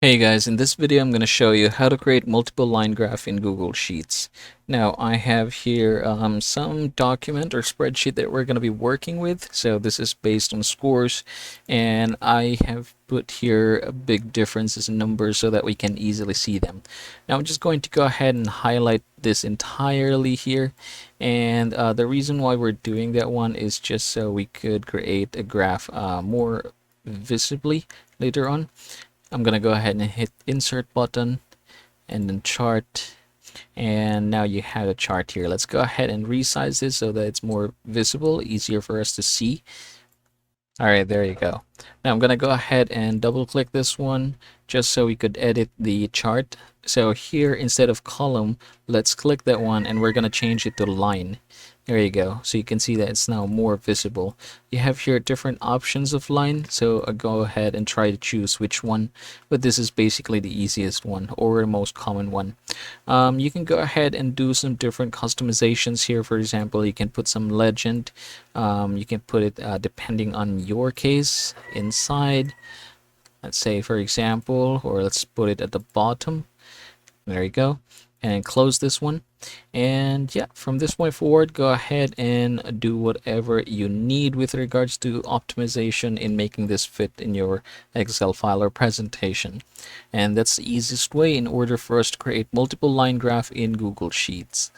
Hey guys, in this video I'm going to show you how to create multiple line graph in Google Sheets. Now I have here some document or spreadsheet that we're going to be working with. So this is based on scores, and I have put here big differences in numbers so that we can easily see them. Now I'm just going to go ahead and highlight this entirely here, and the reason why we're doing that one is just so we could create a graph more visibly later on. I'm gonna go ahead and hit insert button and then chart, and now you have a chart here. Let's go ahead and resize this so that it's more visible, easier for us to see. All right, there you go. Now I'm gonna go ahead and double click this one just so we could edit the chart. So here, instead of column, let's click that one and we're gonna change it to line. There you go. So you can see that it's now more visible. You have here different options of line, so go ahead and try to choose which one, but this is basically the easiest one or the most common one. You can go ahead and do some different customizations here. For example, you can put some legend. You can put it depending on your case inside. Let's say, for example, or let's put it at the bottom. There you go. And close this one. And yeah, from this point forward, go ahead and do whatever you need with regards to optimization in making this fit in your Excel file or presentation. And that's the easiest way in order for us to create multiple line graph in Google Sheets.